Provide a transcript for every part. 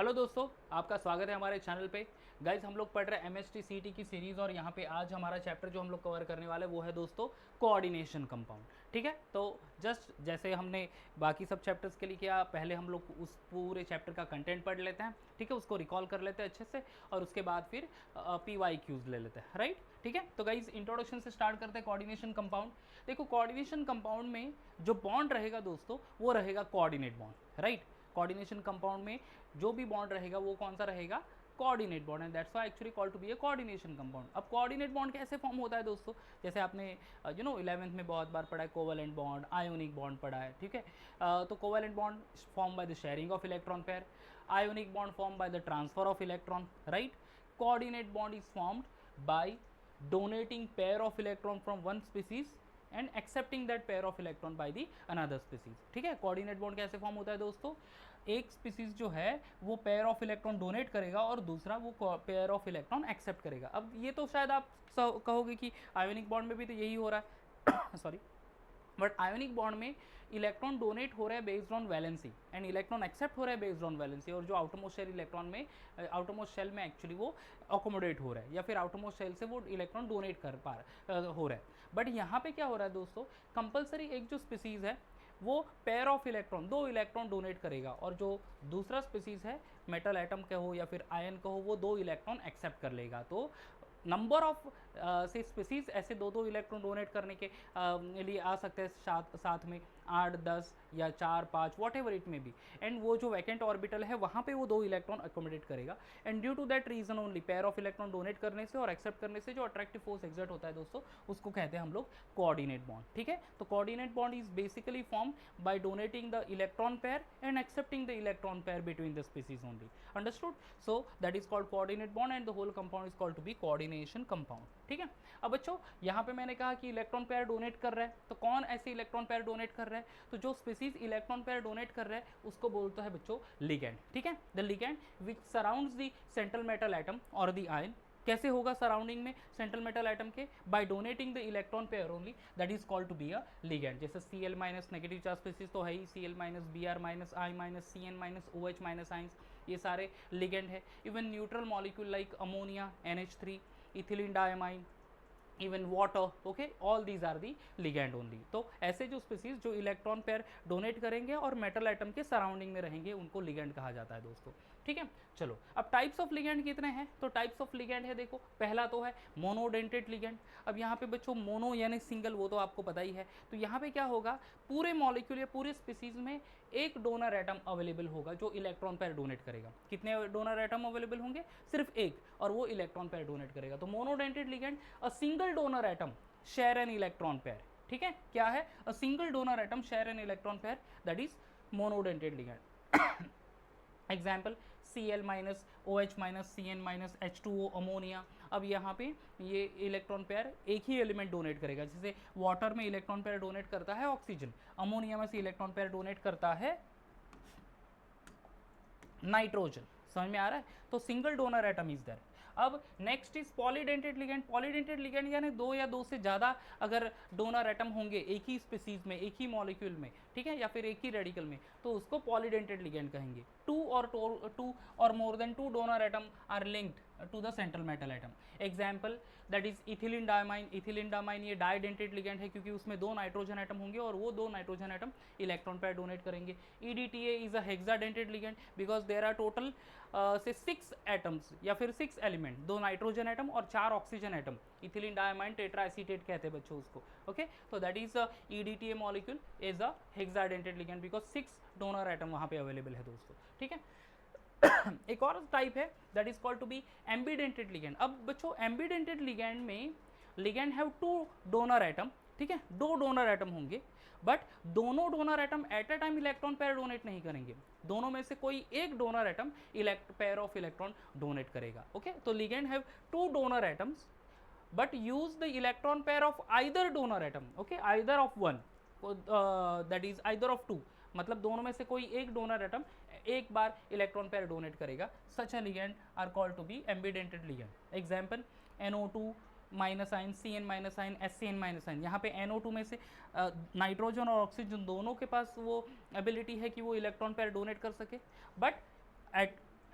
Hello दोस्तों, आपका स्वागत है हमारे चैनल पे। गाइज हम लोग पढ़ रहे हैं एमएसटी सीटी की सीरीज़ और यहाँ पे आज हमारा चैप्टर जो हम लोग कवर करने वाले वो है दोस्तों कोऑर्डिनेशन कंपाउंड। ठीक है, तो जस्ट जैसे हमने बाकी सब चैप्टर्स के लिए किया, पहले हम लोग उस पूरे चैप्टर का कंटेंट पढ़ लेते हैं। ठीक है, उसको रिकॉल कर लेते हैं अच्छे से और उसके बाद फिर PYQs ले लेते हैं। राइट, ठीक है। तो गाइज इंट्रोडक्शन से स्टार्ट करते हैं कोऑर्डिनेशन कंपाउंड। देखो, कोऑर्डिनेशन कंपाउंड में जो बॉन्ड रहेगा दोस्तों वो रहेगा coordinate bond. Right, coordination compound में जो भी बॉन्ड रहेगा वो कौन सा रहेगा? Coordinate bond. And that's why actually called to be a coordination compound. अब कोऑर्डिनेट बॉन्ड कैसे फॉर्म होता है दोस्तों? जैसे आपने 11th में बहुत बार पढ़ा है, कोवैलेंट बॉन्ड, आयोनिक बॉन्ड पढ़ा है। ठीक है, तो covalent bond form by the sharing of electron pair, ionic bond form by the transfer of electron. Right, coordinate bond is formed by donating pair of electron from one species and accepting that pair of electron by the another species। ठीक है, coordinate bond कैसे form होता है दोस्तों? एक species जो है वो पेयर ऑफ इलेक्ट्रॉन डोनेट करेगा और दूसरा वो पेयर ऑफ इलेक्ट्रॉन एक्सेप्ट करेगा। अब ये तो शायद आप कहोगे कि आयोनिक बॉन्ड में भी तो यही हो रहा है सॉरी, बट आयोनिक बॉन्ड में इलेक्ट्रॉन डोनेट हो रहा है based on valency and electron accept हो रहा है बेस्ड ऑन वैलेंसी, और जो आउटरमोस्ट शेल इलेक्ट्रॉन में आउटरमोस्ट शेल में एक्चुअली वो अकोमोडेट हो रहा है या फिर आउटरमोस्ट शेल से वो इलेक्ट्रॉन डोनेट कर हो रहा है। बट यहाँ पे क्या हो रहा है दोस्तों, कंपलसरी एक जो स्पीसीज है वो पेयर ऑफ इलेक्ट्रॉन, दो इलेक्ट्रॉन डोनेट करेगा और जो दूसरा स्पीसीज है, मेटल एटम कहो या फिर आयन कहो, वो दो इलेक्ट्रॉन एक्सेप्ट कर लेगा। तो नंबर ऑफ से स्पीसीज ऐसे दो दो इलेक्ट्रॉन डोनेट करने के लिए आ सकते हैं साथ में 8, 10 या 4, 5 whatever it may be. And वो जो वैकेंट ऑर्बिटल है वहाँ पे वो दो इलेक्ट्रॉन अकोमोडेट करेगा। And due to that reason only, pair of electron donate करने से और एक्सेप्ट करने से जो अट्रैक्टिव फोर्स एक्सर्ट होता है दोस्तों, उसको कहते हैं हम लोग कोऑर्डिनेट बॉन्ड। ठीक है, तो coordinate bond is basically form by donating the electron pair and accepting the electron pair between the species only. Understood? So that is called coordinate bond and the whole compound is called to be coordination compound. ठीक है, अब बच्चों यहाँ पे मैंने कहा कि electron pair donate कर रहा है, तो कौन ऐसे इलेक्ट्रॉन पेयर डोनेट कर रहा है? तो जो स्पीसीज इलेक्ट्रॉन पेयर डोनेट कर रहा है उसको बोलता है बच्चों लिगैंड। ठीक है, the ligand which surrounds the central metal atom और द आयन। कैसे होगा सराउंडिंग में सेंट्रल मेटल एटम के? By donating the electron pair only, that is called to be a ligand. जैसे Cl minus negative charge species तो है ही, Cl minus, Br minus, I minus, Cn minus, OH minus ions, ये सारे ligand है। Even neutral molecule like ammonia, NH3, ethylene diamine, even water, okay, all these are the ligand only. तो ऐसे जो species जो इलेक्ट्रॉन पेयर डोनेट करेंगे और metal atom के सराउंडिंग में रहेंगे उनको लिगैंड कहा जाता है दोस्तों। ठीक है, चलो अब टाइप्स ऑफ लिगैंड कितने हैं? तो टाइप्स ऑफ लिगैंड है, देखो पहला तो है मोनोडेंटेड लिगैंड। अब यहाँ पे बच्चों मोनो यानी सिंगल, वो तो आपको पता ही है। तो यहाँ पे क्या होगा, पूरे मॉलिक्यूल या पूरे स्पीसीज में एक डोनर एटम अवेलेबल होगा जो इलेक्ट्रॉन पेयर डोनेट करेगा। कितने डोनर एटम अवेलेबल होंगे? सिर्फ एक, और वो इलेक्ट्रॉन पेयर डोनेट करेगा। तो monodentate ligand, a single donor atom share an electron pair. ठीक है, क्या है? A single donor atom share an electron pair, that is monodentate ligand. Example Cl minus, OH minus, Cn minus, H2O, ammonia. अब यहाँ पे ये electron pair एक ही element donate करेगा। जैसे वाटर में इलेक्ट्रॉन पेयर डोनेट करता है ऑक्सीजन, अमोनिया में से इलेक्ट्रॉन पेयर डोनेट करता है नाइट्रोजन। समझ में आ रहा है? तो single donor atom is there. अब next is polydentate ligand. Polydentate ligand यानी दो या दो से ज़्यादा अगर डोनर एटम होंगे एक ही स्पीसीज में, एक ही मॉलिक्यूल में, ठीक है, या फिर एक ही रेडिकल में, तो उसको पॉलीडेंटेड लिगैंड कहेंगे। टू और more than two donor atom are linked to the central metal atom. Example that is ethylene diamine. Ethylene diamine ये डाइडेंटेड लिगैंड है क्योंकि उसमें दो नाइट्रोजन एटम होंगे और वो दो nitrogen atom electron pair donate करेंगे। EDTA is a hexadentate ligand because there are total say 6 atoms या फिर 6 एलिमेंट, दो नाइट्रोजन एटम और 4 oxygen atom. Ethylene diamine tetra acetate कहते हैं बच्चों उसको। ओके, तो that is EDTA molecule is a hexadentate ligand because 6 donor atom वहाँ पे अवेलेबल है दोस्तों। ठीक है, एक और टाइप है that is called to be ambidentate ligand. अब बच्चों एम्बीडेंटेड लिगैंड में ligand have two donor atom. ठीक है, दो डोनर एटम होंगे, बट दोनों donor atom at a time electron pair donate नहीं करेंगे। दोनों में से कोई एक donor atom pair of electron donate करेगा। ओके, तो ligand have two donor atoms but use the electron pair of either donor atom, okay, either of one, that is either of two, मतलब दोनों में से कोई एक डोनर एटम एक बार electron pair donate करेगा। Such a ligand are called to be ambidentate ligand. Example NO2 minus ion, Cn minus ion, SCN minus ion. यहाँ पे NO2 में से नाइट्रोजन और ऑक्सीजन दोनों के पास वो एबिलिटी है कि वो इलेक्ट्रॉन पेयर डोनेट कर सके, बट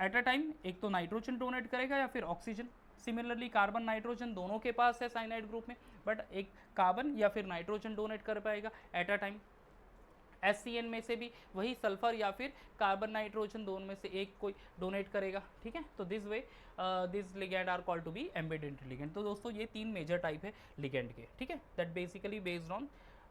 एट अ टाइम एक तो नाइट्रोजन डोनेट करेगा या फिर ऑक्सीजन। सिमिलरली कार्बन नाइट्रोजन दोनों के पास है साइनाइड ग्रुप में, बट एक कार्बन या फिर नाइट्रोजन डोनेट कर पाएगा एट अ टाइम। SCN में से भी वही सल्फर या फिर कार्बन नाइट्रोजन दोनों में से एक कोई डोनेट करेगा, ठीक है। तो this way this ligand are called to be embedded ligand. तो दोस्तों ये 3 मेजर टाइप है लिगेंड के, ठीक है, that basically based on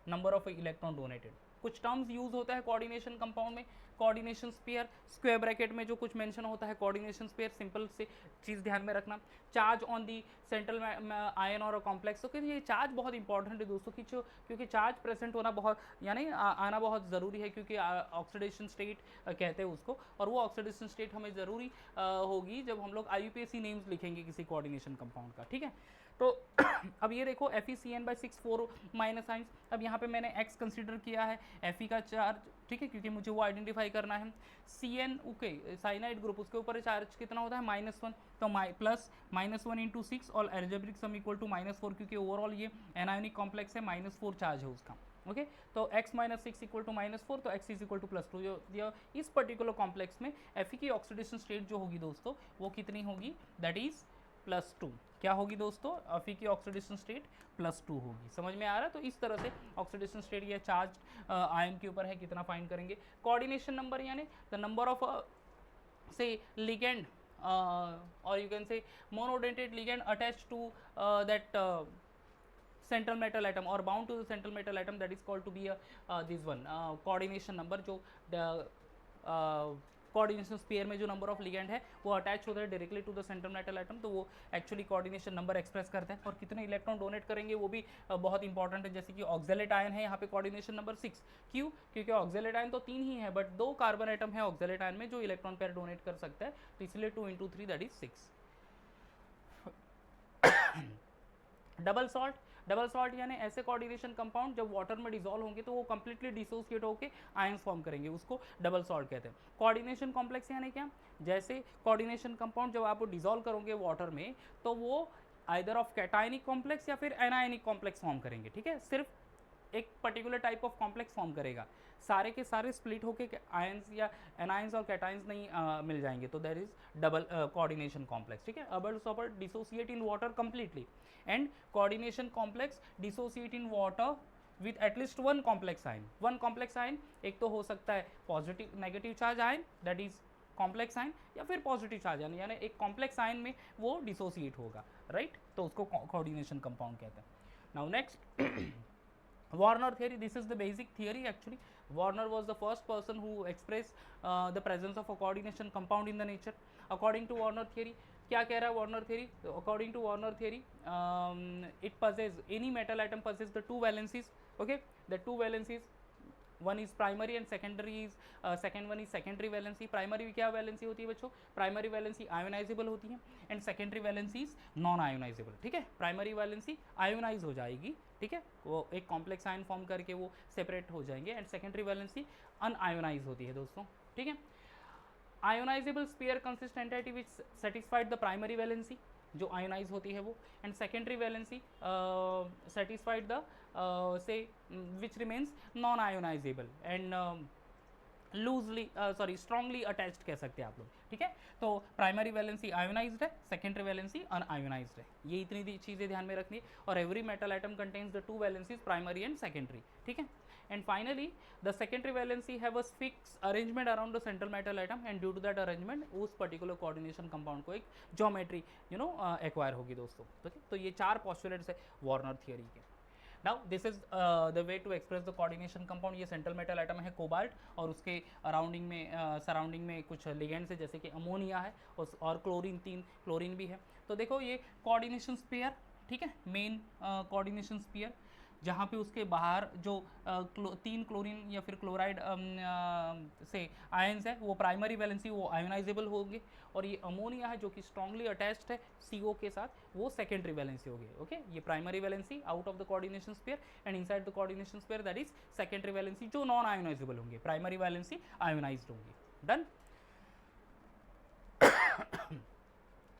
number of electron donated. कुछ टर्म्स यूज होता है कोऑर्डिनेशन कंपाउंड में, कोऑर्डिनेशन स्फीयर, स्क्वायर ब्रैकेट में जो कुछ मेंशन होता है कोऑर्डिनेशन स्फीयर, सिंपल से चीज़ ध्यान में रखना। Charge on the central ion और कॉम्प्लेक्स, तो ये चार्ज बहुत इंपॉर्टेंट है दोस्तों, क्योंकि चार्ज प्रेजेंट होना बहुत यानी आना बहुत ज़रूरी है, क्योंकि ऑक्सीडेशन स्टेट कहते हैं उसको, और वो ऑक्सीडेशन स्टेट हमें ज़रूरी होगी जब हम लोग IUPAC नेम्स लिखेंगे किसी कोऑर्डिनेशन कंपाउंड का, ठीक है। तो अब ये देखो FeCN/6 4 माइनस आइंस। अब यहाँ पे मैंने X कंसीडर किया है, Fe का चार्ज, ठीक है, क्योंकि मुझे वो आइडेंटिफाई करना है। Cn ओके साइनाइड ग्रुप, उसके ऊपर चार्ज कितना होता है -1, तो प्लस -1 इंटू 6 और एल्जेब्रिक सम इक्वल टू -4, क्योंकि ओवरऑल ये एनायोनिक कॉम्प्लेक्स है, -4 चार्ज है उसका, ओके। तो x - 6 इक्वल टू -4, तो x इज इक्वल टू +2। इस पर्टिकुलर कॉम्प्लेक्स में Fe की ऑक्सीडेशन स्टेट जो होगी दोस्तों वो कितनी होगी, दैट इज +2। क्या होगी दोस्तों, Fe की ऑक्सीडेशन स्टेट +2 होगी। समझ में आ रहा है। तो इस तरह से ऑक्सीडेशन स्टेट या चार्ज आयन के ऊपर है, कितना फाइंड करेंगे। कोऑर्डिनेशन नंबर यानी the number of say ligand और you can say monodentate ligand attached to that central metal atom or bound to the central metal atom, that is called to be a this one coordination number। जो coordination sphere में जो number of ligand है वो attach होता है directly to the central metal atom, तो वो actually coordination number express करते हैं। और कितने इलेक्ट्रॉन डोनेट करेंगे वो भी बहुत इंपॉर्टेंट है, जैसे कि ऑक्जेलेट आयन है यहाँ पे कोऑर्डिनेशन नंबर 6। क्यों, क्योंकि ऑक्जेलेट आयन तो 3 ही है, बट 2 कार्बन एटम है ऑक्जेलेट आयन में जो इलेक्ट्रॉन पेयर डोनेट कर सकता है, तो इसलिए 2 × 3 दैट इज 6। डबल सॉल्ट यानी ऐसे कोऑर्डिनेशन कंपाउंड जब वाटर में डिसॉल्व होंगे तो वो कंप्लीटली डिसोसिएट होकर आयंस फॉर्म करेंगे, उसको डबल सॉल्ट कहते हैं। कोऑर्डिनेशन कॉम्प्लेक्स यानी क्या, जैसे कोऑर्डिनेशन कंपाउंड जब आप डिसॉल्व करोगे वाटर में तो वो आइदर ऑफ कैटायनिक कॉम्प्लेक्स या फिर एनायनिक कॉम्प्लेक्स फॉर्म करेंगे, ठीक है। सिर्फ एक particular type of complex form करेगा, सारे के सारे स्प्लिट होके आयंस या एनायंस और कैटायंस नहीं मिल जाएंगे, तो that is double coordination complex, ठीक है। अबल सॉपर dissociate in water completely and coordination complex dissociate in water with at least one complex ion. एक तो हो सकता है positive negative charge ion that is complex ion, या फिर पॉजिटिव चार्ज आयन यानी एक कॉम्प्लेक्स आयन में वो डिसोसिएट होगा, राइट, तो उसको कोऑर्डिनेशन कंपाउंड कहते हैं। Now next Warner theory, this is the basic theory actually. Warner was the first person who expressed the presence of a coordination compound in the nature. According to Warner theory, क्या कह रहा है Warner theory? According to Warner theory, it possesses any metal atom possesses the 2 valencies. Okay, the 2 valencies, one is primary and secondary is second one is secondary valency। Primary क्या valency होती है बच्चों, primary valency ionisable होती है and secondary valency is non ionisable, ठीक है। Primary valency ionise हो जाएगी, ठीक है, वो एक कॉम्प्लेक्स आयन फॉर्म करके वो सेपरेट हो जाएंगे, एंड सेकेंडरी वैलेंसी अनआयोनाइज होती है दोस्तों, ठीक है। Ionisable sphere consist entity which satisfied the primary valency, जो आयोनाइज होती है वो, and secondary valency satisfied the से which remains non ionisable and loosely strongly attached कह सकते हैं आप लोग, ठीक है। तो प्राइमरी वैलेंसी आयोनाइज्ड है, सेकेंडरी वैलेंसी अनआयोनाइज्ड है, ये इतनी चीज़ें ध्यान में रखनी है। और every metal atom contains the 2 valencies primary and secondary, ठीक है। And finally the secondary valency have a fix arrangement around the central metal atom and due to that arrangement उस पर्टिकुलर कोऑर्डिनेशन कंपाउंड को एक geometry acquire होगी दोस्तों, ठीक है। तो ये 4 पॉस्टुलेट्स है वार्नर थियरी के। Now this is the way to express the coordination compound. ये सेंट्रल मेटल एटम है कोबाल्ट, और उसके अराउंडिंग में सराउंडिंग में कुछ लिगेंड्स है जैसे कि अमोनिया है और क्लोरीन, 3 क्लोरीन भी है। तो देखो ये कोऑर्डिनेशन स्फीयर, ठीक है, मेन कोऑर्डिनेशन स्फीयर, जहाँ पे उसके बाहर जो 3 क्लोरीन या फिर क्लोराइड से आयंस है वो प्राइमरी वैलेंसी वो आयोनाइजेबल होंगे, और ये अमोनिया है जो कि स्ट्रांगली अटैच्ड है CO के साथ, वो सेकेंडरी वैलेंसी होगी, ओके। ये primary valency out of the coordination sphere and inside the coordination sphere that is secondary valency जो नॉन आयोनाइजेबल होंगे, प्राइमरी वैलेंसी आयोनाइज्ड होंगी। डन।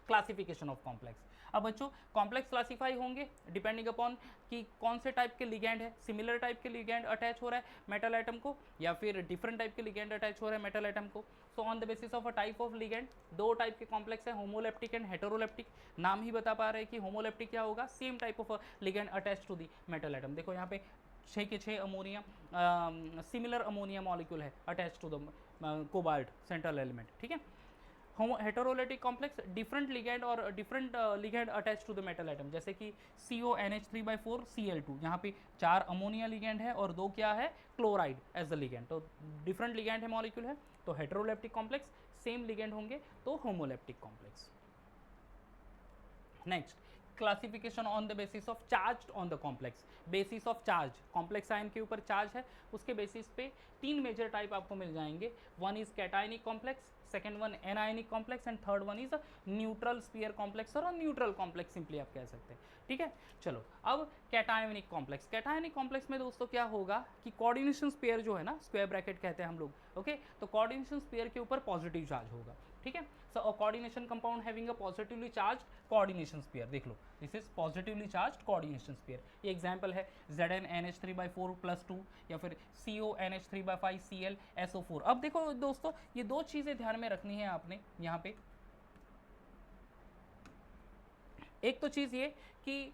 Classification of complex. अब बच्चों कॉम्प्लेक्स क्लासीफाई होंगे डिपेंडिंग अपॉन कि कौन से टाइप के लिगेंड है, सिमिलर टाइप के लिगेंड अटैच हो रहा है मेटल एटम को या फिर डिफरेंट टाइप के लिगेंड अटैच हो रहा है मेटल एटम को। So on the basis of a type of ligand, दो टाइप के कॉम्प्लेक्स है, होमोलेप्टिक एंड हेटेरोलेप्टिक। नाम ही बता पा रहे हैं कि होमोलेप्टिक क्या होगा, same type of ligand attach to the metal atom. देखो यहाँ पे 6 के 6 अमोनिया सिमिलर अमोनिया मॉलिक्यूल है attach to the cobalt central element, ठीक है। हेटेरोलेटिक कॉम्प्लेक्स डिफरेंट लिगेंड और different ligand attach to the metal atom, जैसे कि CONH3/4 Cl2, यहाँ पे 4 अमोनिया लिगेंड है और 2 क्या है, क्लोराइड एज द लिगेंड। तो डिफरेंट लिगेंड है मॉलिक्यूल है, तो हेटेरोलेप्टिक कॉम्प्लेक्स, सेम लिगेंड होंगे तो homoleptic complex. Next classification on the basis of charge on the complex. Basis of charge, complex ion के ऊपर चार्ज है, उसके बेसिस पे 3 मेजर टाइप आपको मिल जाएंगे। One is cationic complex, second one anionic complex and third one is neutral sphere complex और neutral complex simply आप कह सकते हैं, ठीक है। चलो अब कैटायनिक कॉम्प्लेक्स। कैटायनिक कॉम्प्लेक्स में दोस्तों क्या होगा कि कोऑर्डिनेशन स्फीयर जो है ना, स्क्वायर ब्रैकेट कहते हैं हम लोग, ओके, तो कोऑर्डिनेशन स्फीयर के ऊपर पॉजिटिव चार्ज होगा, ठीक है। So a coordination compound having a positively charged coordination sphere, देख लो this is positively charged coordination sphere. ये एग्जांपल है ZnNH3/4+2 या फिर CONH3/5 ClSO4। अब देखो दोस्तों ये दो चीजें ध्यान में रखनी है आपने यहाँ पे। एक तो चीज ये कि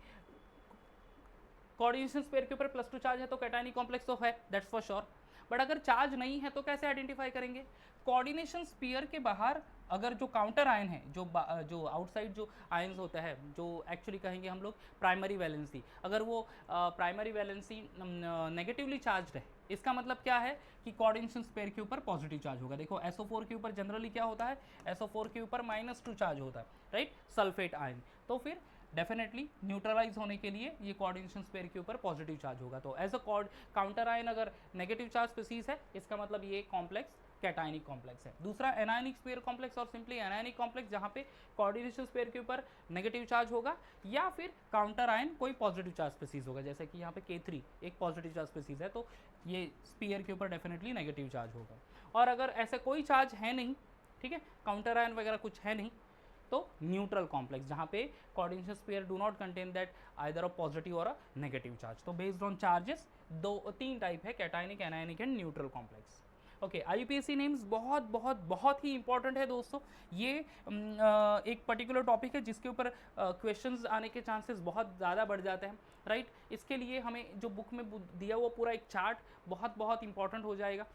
कोऑर्डिनेशन स्फीयर के ऊपर +2 चार्ज है तो कैटायनिक कॉम्प्लेक्स तो है, दैट्स फॉर श्योर। बट अगर चार्ज नहीं है तो कैसे आइडेंटिफाई करेंगे? कोऑर्डिनेशन स्फीयर के बाहर अगर जो काउंटर आयन है, जो आउटसाइड जो आयन्स होता है, जो एक्चुअली कहेंगे हम लोग प्राइमरी वैलेंसी, अगर वो प्राइमरी वैलेंसी नेगेटिवली चार्ज्ड है, इसका मतलब क्या है कि कोऑर्डिनेशन स्फीयर के ऊपर पॉजिटिव चार्ज होगा। देखो SO4 के ऊपर जनरली क्या होता है, SO4 के ऊपर -2 चार्ज होता है, राइट, सल्फेट आयन। तो फिर डेफिनेटली न्यूट्रलाइज होने के लिए ये कोऑर्डिनेशन स्फीयर के ऊपर पॉजिटिव चार्ज होगा। तो एज अ काउंटर आयन अगर नेगेटिव चार्ज स्पीसीज है, इसका मतलब ये कॉम्प्लेक्स कैटायनिक कॉम्प्लेक्स है। दूसरा एनायनिक स्फीयर कॉम्प्लेक्स और सिंपली एनायनिक कॉम्प्लेक्स, जहाँ पे कोऑर्डिनेशन स्फीयर के ऊपर नेगेटिव चार्ज होगा या फिर काउंटर आयन कोई पॉजिटिव चार्ज स्पीसीज होगा, जैसे कि यहाँ पे K3 एक पॉजिटिव चार्ज स्पीसीज है, तो ये स्फीयर के ऊपर डेफिनेटली नेगेटिव चार्ज होगा। और अगर ऐसा कोई चार्ज है नहीं, ठीक है, काउंटर आयन वगैरह कुछ है नहीं, तो न्यूट्रल कॉम्प्लेक्स, जहाँ पे coordination sphere do not contain that either a positive और अ नेगेटिव चार्ज। तो बेस्ड ऑन चार्जेस 3 टाइप है, cationic, anionic and neutral complex. Okay, IUPAC names बहुत बहुत बहुत ही इंपॉर्टेंट है दोस्तों। ये एक पर्टिकुलर टॉपिक है जिसके ऊपर क्वेश्चंस आने के चांसेस बहुत ज़्यादा बढ़ जाते हैं, राइट। इसके लिए हमें जो बुक में दिया हुआ पूरा एक चार्ट बहुत बहुत इंपॉर्टेंट हो जाएगा।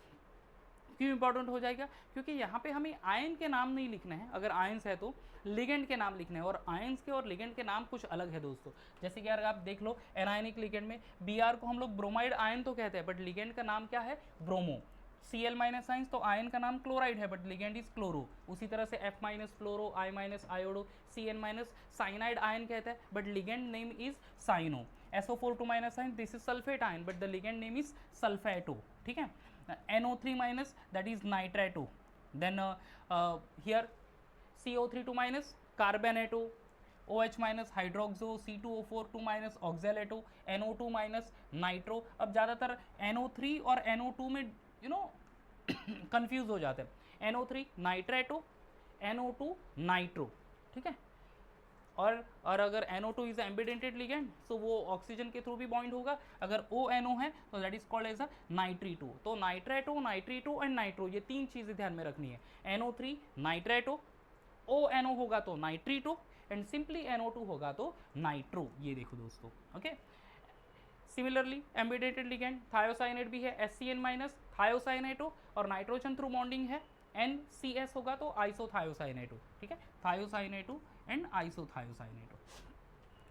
क्यों इंपॉर्टेंट हो जाएगा? क्योंकि यहाँ पे हमें आयन के नाम नहीं लिखने हैं, अगर आयन्स है तो लिगेंड के नाम लिखने हैं, और आयन्स के और लिगेंड के नाम कुछ अलग है दोस्तों। जैसे कि अगर आप देख लो एनायनिक लिगेंड में Br को हम लोग ब्रोमाइड आयन तो कहते हैं, बट लिगेंड का नाम क्या है, ब्रोमो। Cl- आयन्स तो आयन का नाम क्लोराइड है, बट लिगेंड इज क्लोरो। उसी तरह से F- fluoro, I- iodo, Cn- cyanide ion कहते हैं, but ligand name is cyano. SO4 ion this is sulphate ion, but the ligand name is sulphato, ठीक है। NO3- that is nitrato. Then here CO3 carbonato, OH- hydroxo, C2O4 oxalato, NO2 nitro। अब ज़्यादातर NO3 और NO2 में confuse हो जाते हैं। NO3 नाइट्रेटो, NO2 nitro, ठीक है। और अगर NO2 इज एम्बिडेंटेड लिगेंड, तो वो ऑक्सीजन के थ्रू भी बॉन्ड होगा। अगर ONO है तो that is called as a nitrito. तो नाइट्रेटो, नाइट्रीटो एंड नाइट्रो, ये 3 चीज़ें ध्यान में रखनी है। NO3 नाइट्रेटो, ONO होगा तो नाइट्रीटो, एंड सिंपली NO2 होगा तो नाइट्रो। ये देखो दोस्तों, okay. Similarly ambidentate ligand thiocyanate भी है, SCN- थायोसाइनेटो, और नाइट्रोजन थ्रू बॉन्डिंग है, NCS होगा तो आइसोथायोसाइनेटो, ठीक है, थायोसाइनेटो एंड आइसोथायोसाइनेटो।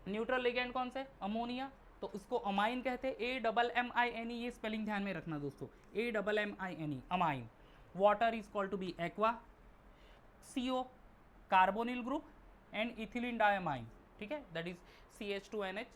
न्यूट्रल लिगेंड कौन से, अमोनिया, तो उसको अमाइन कहते हैं, AMMINE, ये स्पेलिंग ध्यान में रखना दोस्तों, AMMINE, ammine. Water is called to be aqua, CO carbonyl group and ethylene diamine, ठीक है, that is CH2NH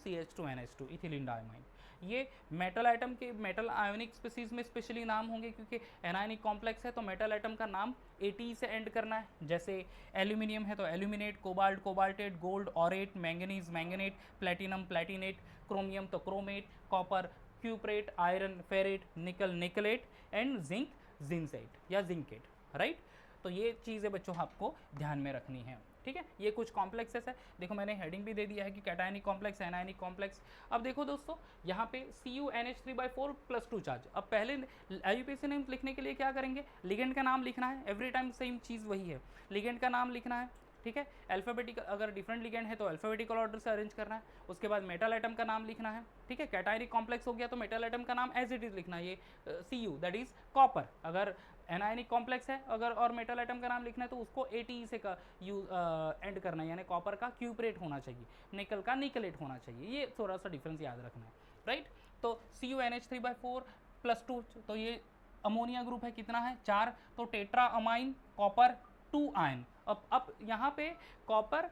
CH2NH2 ethylene diamine. ये मेटल आइटम के, मेटल आयोनिक स्पीसीज में स्पेशली नाम होंगे, क्योंकि एनायनिक कॉम्प्लेक्स है तो मेटल आइटम का नाम AT से एंड करना है। जैसे एल्यूमिनियम है तो aluminate, cobalt cobaltate, gold ऑरेट, manganese manganate, platinum Palatinate, chromium तो क्रोमेट, कॉपर क्यूप्रेट, आयरन फेरेट, निकल निकलेट एंड जिंक जिंसेट या जिंकेट, राइट। तो ये चीज़ें बच्चों आपको ध्यान में रखनी है। ठीक है, ये कुछ कॉम्प्लेक्सेस है। देखो मैंने हेडिंग भी दे दिया है कि कैटायनिक कॉम्प्लेक्स, एनायनिक कॉम्प्लेक्स। अब देखो दोस्तों यहाँ पे CuNH3/4 + 2 चार्ज। अब पहले IUPAC नेम लिखने के लिए क्या करेंगे, लिगेंड का नाम लिखना है, एवरी टाइम सेम चीज़ वही है, लिगेंड का नाम लिखना है, ठीक है। अल्फ़ाबेटिकल, अगर डिफरेंट लिगेंड है तो अल्फ़ाबेटिकल ऑर्डर से अरेंज करना है। उसके बाद मेटल एटम का नाम लिखना है, ठीक है। कैटायनिक कॉम्प्लेक्स हो गया तो मेटल एटम का नाम एज इट इज़ लिखना है, ये Cu दैट इज़ कॉपर। अगर एनायनिक कॉम्प्लेक्स है अगर और मेटल एटम का नाम लिखना है तो उसको ATE से एंड करना है, यानी कॉपर का क्यूपरेट होना चाहिए, निकल का निकलेट होना चाहिए। ये थोड़ा सा डिफरेंस याद रखना है, राइट। तो CuNH3/4 + 2, तो ये अमोनिया ग्रुप है, कितना है 4, तो टेट्रा अमाइन कॉपर 2 आयन। अब यहाँ पे कॉपर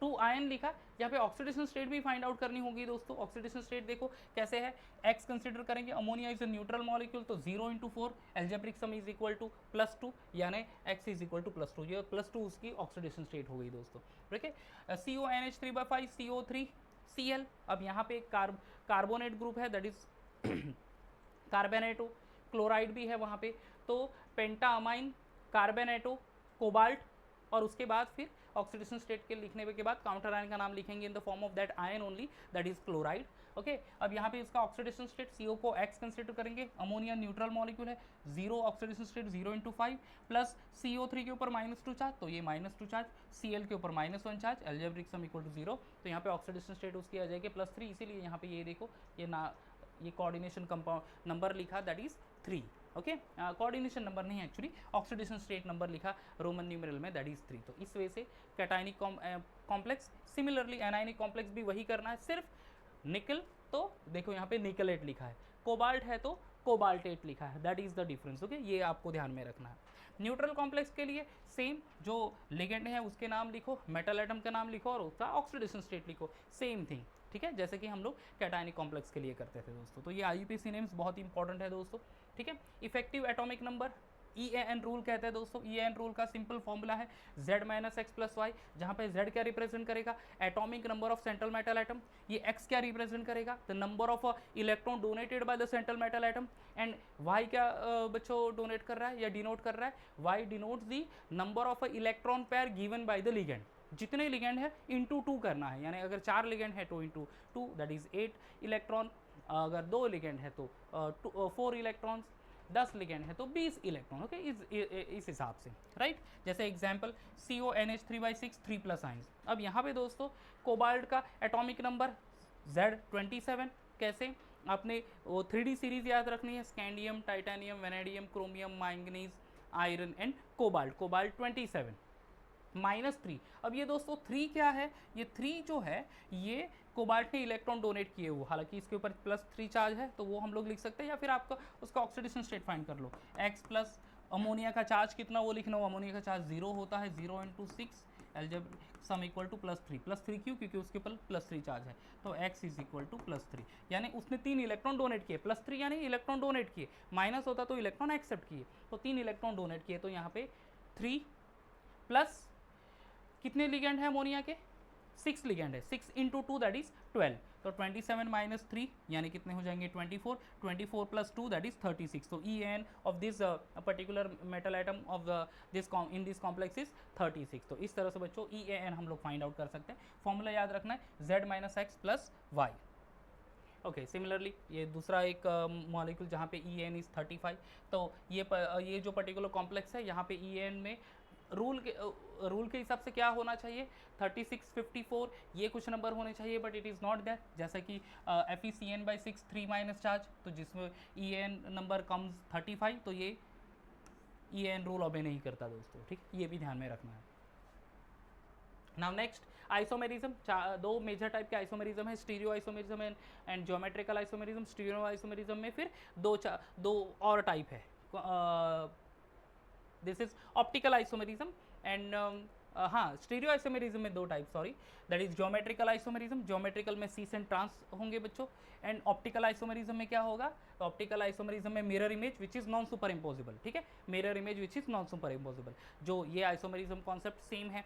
2 आयन लिखा, यहाँ पे ऑक्सीडेशन स्टेट भी फाइंड आउट करनी होगी दोस्तों। ऑक्सीडेशन स्टेट देखो कैसे है, X कंसिडर करेंगे, ammonia is a neutral molecule, तो 0 × 4 algebraic sum is equal to +2, यानी X इज इक्वल टू +2, ये +2 उसकी ऑक्सीडेशन स्टेट हो गई दोस्तों, ठीक है। CuNH3/5 CO3 Cl। अब यहाँ पे एक कार्बोनेट ग्रुप है, दैट इज कार्बोनेटो, क्लोराइड भी है वहाँ पे, तो पेंटा अमाइन कार्बोनेटो कोबाल्ट, और उसके बाद फिर ऑक्सीडेशन स्टेट के लिखने के बाद काउंटर आयन का नाम लिखेंगे इन the form of that ion only, that is chloride, okay. अब यहाँ पे इसका ऑक्सीडेशन स्टेट CO को X कंसिडर करेंगे, अमोनिया न्यूट्रल मॉलिक्यूल है, 0 ऑक्सीडेशन स्टेट 0 × 5 प्लस CO3 के ऊपर -2 चार्ज, तो ये -2 चार्ज, Cl के ऊपर -1 charge, algebraic sum equal to 0, तो यहाँ पे ऑक्सीडेशन स्टेट उसकी आ जाएगी +3, इसीलिए यहाँ पे ये देखो ये कोऑर्डिनेशन कंपाउंड नंबर लिखा, that is 3, okay. Coordination number नहीं एक्चुअली, ऑक्सीडेशन स्टेट नंबर लिखा रोमन न्यूमेरल में, दैट इज 3। तो इस वजह से cationic complex, similarly anionic complex भी वही करना है, सिर्फ निकल तो देखो यहाँ पे निकलेट लिखा है, कोबाल्ट है तो कोबाल्टेट लिखा है, that is the difference, okay. ये आपको ध्यान में रखना है। न्यूट्रल कॉम्प्लेक्स के लिए सेम, जो लिगेंड है उसके नाम लिखो, मेटल एटम का नाम लिखो और उसका ऑक्सीडेशन स्टेट लिखो, सेम थिंग, ठीक है, जैसे कि हम लोग कैटायनिक कॉम्प्लेक्स के लिए करते थे दोस्तों। तो ये IUPAC नेम्स बहुत इंपॉर्टेंट है दोस्तों, ठीक है। Effective atomic number EAN rule कहते हैं दोस्तों। EAN रूल का सिंपल फॉर्मूला है Z - X + Y, जहाँ पे Z क्या रिप्रेजेंट करेगा, atomic number of central metal atom, ये X क्या रिप्रेजेंट करेगा, the number of electron donated by the central metal atom, and Y क्या बच्चों डोनेट कर रहा है या डिनोट कर रहा है, Y denotes the number of electron pair given by the ligand. जितने लिगेंड है इंटू 2 करना है, यानी अगर 4 लिगेंड है तो इंटू 2, दैट इज 8 इलेक्ट्रॉन, अगर 2 लिगेंड है तो 4 इलेक्ट्रॉन्स, 10 लिगेंड है तो 20 इलेक्ट्रॉन, ओके, इस हिसाब से, राइट। जैसे एग्जांपल CuNH3/6 3+ आयंस। अब यहाँ पे दोस्तों कोबाल्ट का एटॉमिक नंबर Z27, कैसे आपने वो 3D सीरीज याद रखनी है, scandium, titanium, vanadium, chromium, manganese, iron and cobalt 27 -3। अब ये दोस्तों 3 क्या है, ये 3 जो है ये कोबाल्ट ने इलेक्ट्रॉन डोनेट किए हुए, हालांकि इसके ऊपर +3 चार्ज है तो वो हम लोग लिख सकते हैं, या फिर आपका उसका ऑक्सीडेशन स्टेट फाइंड कर लो, X प्लस अमोनिया का चार्ज कितना वो लिखना हो, अमोनिया का चार्ज 0 होता है, 0 × 6 एल्जेब्रिक सम इक्वल टू +3 क्यों, क्योंकि उसके ऊपर +3 चार्ज है, तो X इज इक्वल टू +3, यानी उसने 3 इलेक्ट्रॉन डोनेट किए, +3 यानी इलेक्ट्रॉन डोनेट किए, माइनस होता तो इलेक्ट्रॉन एक्सेप्ट किए, तो 3 इलेक्ट्रॉन डोनेट किए, तो यहाँ पे 3 प्लस कितने लिगेंड है अमोनिया के, 6 लिगेंड है, 6 × 2 दैट इज 12, तो 27 - 3 यानी कितने हो जाएंगे 24, 24 + 2 दैट इज 36, तो EAN of this particular metal atom of this in this complex is 36। तो इस तरह से बच्चों EAN हम लोग फाइंड आउट कर सकते हैं। फॉर्मूला याद रखना है Z - X + Y, okay. Similarly ये दूसरा एक मॉलिक्यूल जहाँ पे EAN इज 35, तो ये जो पर्टिकुलर कॉम्प्लेक्स है यहाँ पे EAN में रूल के हिसाब से क्या होना चाहिए, 36, 54 ये कुछ नंबर होने चाहिए, but it is not that, जैसा कि FeCN/6 3- चार्ज, तो जिसमें EAN नंबर कम्स 35, तो ये EAN रूल ऑबे नहीं करता दोस्तों, ठीक, ये भी ध्यान में रखना है। Now next isomerism, 2 major type के आइसोमेरिज्म है, stereo isomerism and geometrical isomerism. Stereo isomerism में फिर दो और टाइप है, this is optical isomerism and हाँ, स्टीरियो आइसोमेरिज्म में 2 type, sorry, that is geometrical isomerism, geometrical में सीस एंड ट्रांस होंगे बच्चों, एंड ऑप्टिकल आइसोमेरिज्म में क्या होगा, तो ऑप्टिकल आइसोमेरिज्म में mirror image which is non superimposable, ठीक है, mirror image which is non superimposable. जो ये आइसोमेरिज्म कॉन्सेप्ट सेम है,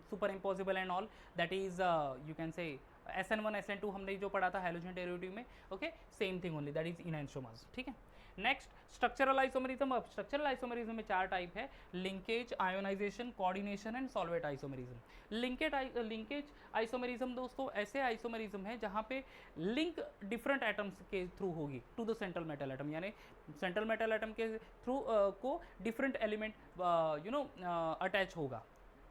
superimposable and all, that is you can say SN1 SN2 हमने जो पढ़ा था हैलोजन डेरिवेटिव में, okay, same thing only, that is enantiomers, ठीक है। Next structural isomerism. अब स्ट्रक्चरल आइसोमरिज्म में 4 टाइप है, linkage, ionisation, coordination and solvate isomerism. Linkage isomerism दोस्तों ऐसे आइसोमरिज्म है जहाँ पे लिंक डिफरेंट एटम्स के थ्रू होगी to the central metal atom, यानी सेंट्रल मेटल एटम के थ्रू को डिफरेंट एलिमेंट अटैच होगा।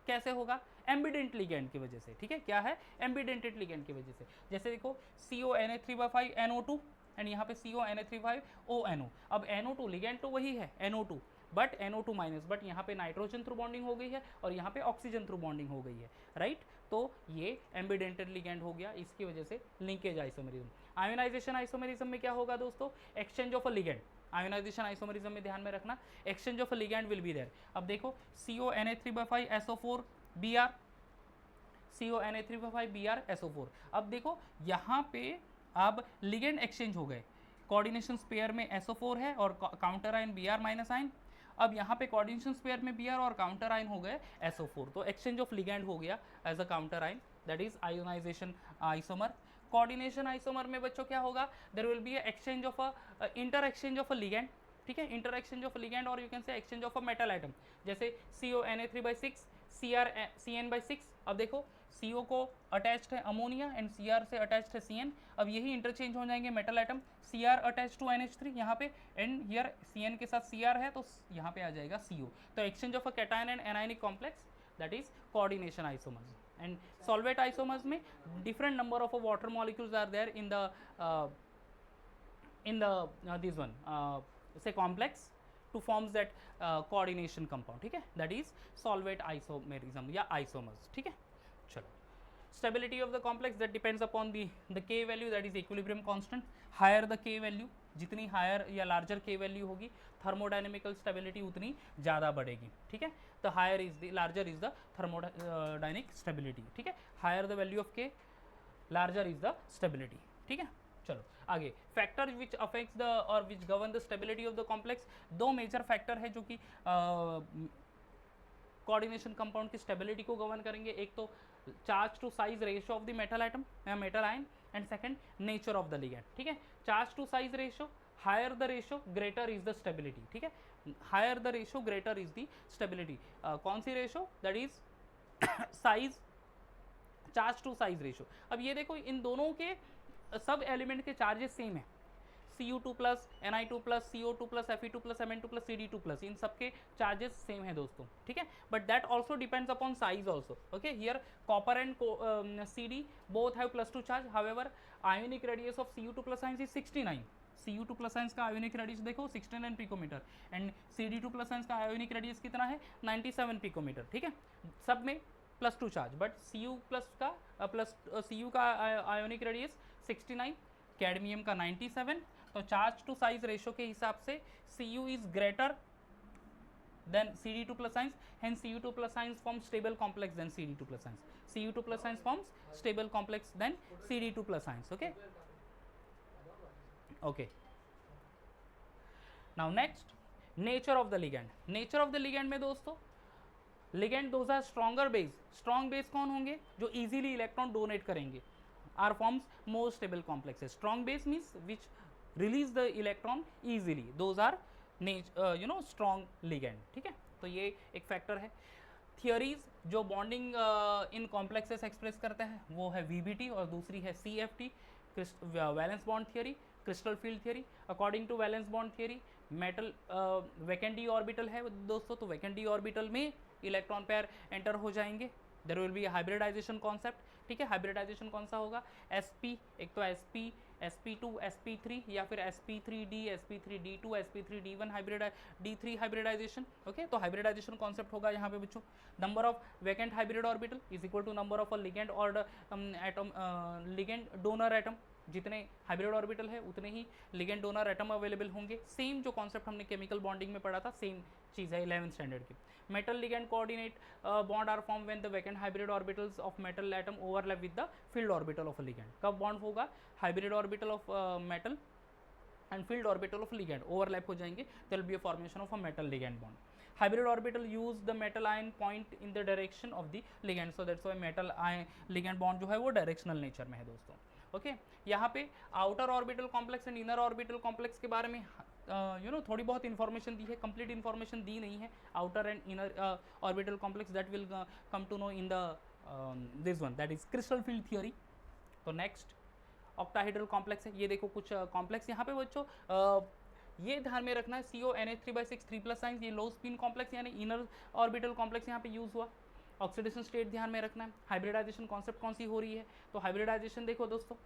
कैसे होगा? एम्बिडेंट लिगेंड की वजह से। ठीक है, क्या है? एम्बिडेंटेड लिगेंड की वजह से। जैसे देखो CONA3/5 NO2 एंड यहाँ पे CONA3/5 ONO। अब NO2 लिगेंड तो वही है NO2, but NO2 minus, but यहाँ पे नाइट्रोजन थ्रू बॉन्डिंग हो गई है और यहाँ पे ऑक्सीजन थ्रू बॉन्डिंग हो गई है, राइट। तो ये एम्बिडेंटेड लिगेंड हो गया, इसकी वजह से लिंकेज आइसोमरिज्म। आयोनाइजेशन आइसोमरिज्म में क्या होगा दोस्तों? Exchange of a ligand. Ionization isomerism में ध्यान में रखना, exchange of a ligand will be there. अब देखो CONA3/5 SO4 Br, CONA3/5 Br SO4। अब देखो यहाँ पे अब लिगेंड एक्सचेंज हो गए, कोऑर्डिनेशन स्पेयर में SO4 है और counter ion Br minus ion. अब यहाँ पे कोऑर्डिनेशन स्पेयर में Br और काउंटर आयन हो गए SO4, तो एक्सचेंज ऑफ लिगेंड हो गया as a counter ion, that is ionization isomer. Coordination isomer में बच्चों क्या होगा? There will be exchange of a inter exchange of a ligand. ठीक है, इंटर एक्सचेंज ऑफ लिगेंड और you can say exchange of a metal item, जैसे CONA3/6 CN/6। अब देखो CO को अटैच्ड है अमोनिया एंड CR से अटैच्ड है CN। अब यही इंटरचेंज हो जाएंगे metal item, CR attach to NH3 यहाँ पे एंड हियर CN के साथ CR है तो यहाँ पे आ जाएगा CO। तो exchange of a cation and anionic complex, that is coordination isomers. And solvate isomers में different number of water molecules are there in the this one say complex to forms that coordination compound। ठीक है, that is solvate isomerism या isomers। ठीक है, चलो stability of the complex that depends upon the K value, that is equilibrium constant। higher the K value, जितनी higher या larger K value होगी thermodynamical stability उतनी ज़्यादा बढ़ेगी। ठीक है, तो higher is the larger is the thermodynamic stability। ठीक है, higher the value of K, larger is the stability। ठीक है, चलो आगे। फैक्टर विच अफेक्ट्स द और which govern the stability of the complex. दो मेजर फैक्टर है जो कि कोऑर्डिनेशन कंपाउंड की स्टेबिलिटी को गवर्न करेंगे। एक तो charge to size ratio of the metal atom या metal ion, and second nature of the ligand. ठीक है, charge to size ratio, higher the ratio greater is the stability. ठीक है, higher the ratio greater is the stability. कौन सी ratio? That is size, charge to size ratio. अब ये देखो इन दोनों के सब एलिमेंट के चार्जेस सेम है, Cu2+, Ni2+, CO2+, Fe2+, Mn2+, Cd2+, इन सबके चार्जेस सेम है दोस्तों। ठीक है, but that also depends upon size also. Okay, here copper and Cd both have +2 charge, however ionic radius of Cu2+ ions is 69। Cu2+ ions का ionic radius देखो 69 picometre and Cd2+ ions का ionic radius कितना है? 97 picometre. ठीक है, सब में +2 charge, but Cu का आयोनिक रेडियस 69, कैडमियम का 97। तो चार्ज टू साइज रेशियो के हिसाब से Cu is greater than Cd2+ ions, hence Cu2+ ions form stable complex than Cd2+ ions, Cu2+ ions forms stable complex than Cd2+ ions. Okay okay, now next nature of the ligand. Nature of the ligand में दोस्तों ligand those are stronger base. Strong base कौन होंगे? जो easily electron donate करेंगे, are forms more stable complexes. Strong base means which release the electron easily, those are strong ligand. ठीक है, तो ये एक फैक्टर है। थियोरीज जो बॉन्डिंग इन कॉम्प्लेक्सेस एक्सप्रेस करते हैं वो है VBT और दूसरी है CFT, valence bond theory, crystal field theory. According to valence bond theory metal vacant d orbital है दोस्तों, तो वैकेंट डी ऑर्बिटल में इलेक्ट्रॉन पेयर एंटर हो जाएंगे। There will be hybridization concept. ठीक है, हाइब्रिडाइजेशन कौन सा होगा? SP, एक तो SP, SP2, SP3 या फिर SP3D, SP3D2, SP3D1 hybrid, D3 hybridization. Okay, तो हाइब्रिडाइजेशन कॉन्सेप्ट होगा यहाँ पे बच्चों। Number of vacant hybrid orbital is equal to number of a ligand और एटम, लिगेंड डोनर एटम। जितने हाइब्रिड ऑर्बिटल है उतने ही लिगेंड डोनर एटम अवेलेबल होंगे। सेम जो कॉन्सेप्ट हमने केमिकल बॉन्डिंग में पढ़ा था, सेम चीज़ है 11th स्टैंडर्ड की। Metal ligand coordinate bond are form when the vacant hybrid orbitals of metal atom overlap with the field orbital of a ligand. कब बॉन्ड होगा? Hybrid orbital of metal and field orbital of ligand overlap हो जाएंगे, there will be a formation of a metal ligand bond. Hybrid orbital use the metal ion point in the direction of the ligand, so that's why metal ion ligand bond जो है वो directional nature में है दोस्तों। Okay, यहाँ पे outer orbital complex and inner orbital complex के बारे में थोड़ी बहुत इन्फॉर्मेशन दी है, कंप्लीट इन्फॉर्मेशन दी नहीं है. Outer and inner orbital complex that will come to know in the this one, that is crystal field theory. तो नेक्स्ट ऑक्टाहेड्रल कॉम्प्लेक्स है. ये देखो कुछ कॉम्प्लेक्स यहाँ पे बच्चों ये ध्यान में रखना है, CONH3/6 3+ साइंस, ये लो स्पिन कॉम्प्लेक्स यानी इनर ऑर्बिटल कॉम्प्लेक्स यहाँ पे यूज हुआ. ऑक्सीडेशन स्टेट ध्यान में रखना है. हाइब्रिडाइजेशन कॉन्सेप्ट कौन सी हो रही है, तो हाइब्रिडाइजेशन देखो दोस्तों,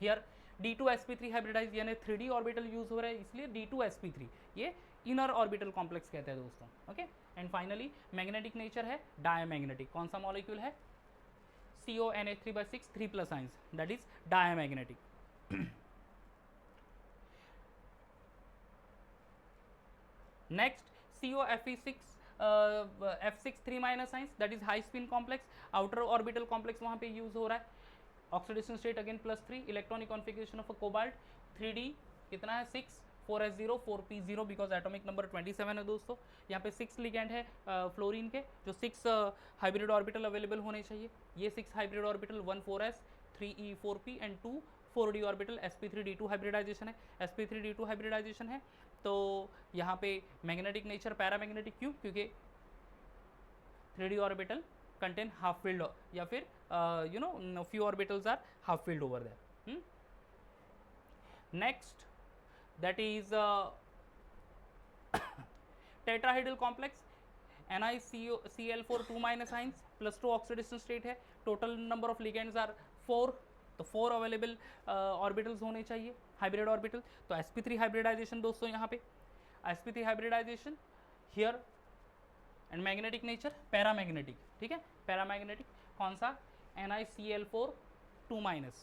हियर D2sp3 हाइब्रिडाइज यानी 3D ऑर्बिटल यूज हो रहा है, इसलिए D2sp3 ये इनर ऑर्बिटल कॉम्प्लेक्स कहते हैं दोस्तों. Okay, and finally magnetic nature है डायमैग्नेटिक. कौन सा मॉलिक्यूल है, CONH3/6 3+ science, that is diamagnetic. Next COFe6 F6 3- science, that is high spin complex. Outer orbital complex वहां पे यूज हो रहा है. Oxidation state again +3, electronic configuration of a cobalt 3D कितना है 6 4s0 4p0 because atomic number 27 है दोस्तों. यहाँ पे 6 लिगेंड है फ्लोरीन के, जो 6 हाइब्रिड ऑर्बिटल अवेलेबल होने चाहिए. ये 6 hybrid orbital 1 4s 3e 4p and 2 4d orbital sp3d2 hybridization है. sp3d2 हाइब्रिडाइजेशन है तो यहाँ पे मैग्नेटिक नेचर पैरामैग्नेटिक क्यों, क्योंकि 3d orbital contain half field या फिर few orbitals are half filled over there. Next, that is tetrahedral complex NiCl4 2- ions +2 oxidation state है. total number of ligands are 4, तो 4 अवेलेबल ऑर्बिटल्स होने चाहिए hybrid orbital. तो sp3 hybridisation दोस्तों, यहाँ पे sp3 hybridization here and magnetic nature paramagnetic. ठीक है, पैरामैग्नेटिक कौन सा, NiCl4 2-,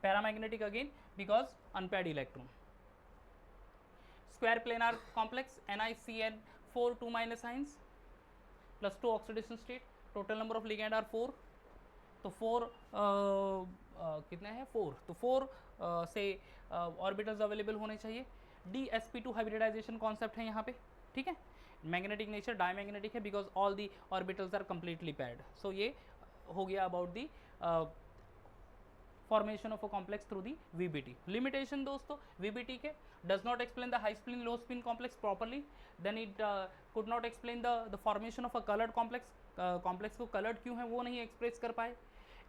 paramagnetic again because unpaired electron. Square planar complex NiCl4 2- ions +2 oxidation state. Total number of ligand are 4, तो 4 कितने हैं 4, तो 4 से ऑर्बिटल्स अवेलेबल होने चाहिए. DsP2 हाइब्रिडाइजेशन कॉन्सेप्ट है यहाँ पे. ठीक है, मैग्नेटिक नेचर डायमैग्नेटिक है because all the orbitals are completely paired. So ये हो गया about the formation of a complex through the VBT. Limitation दोस्तों VBT के does not explain the high spin low spin complex properly, then it could not explain the formation of a colored complex. complex को colored क्यों है वो नहीं express कर पाए.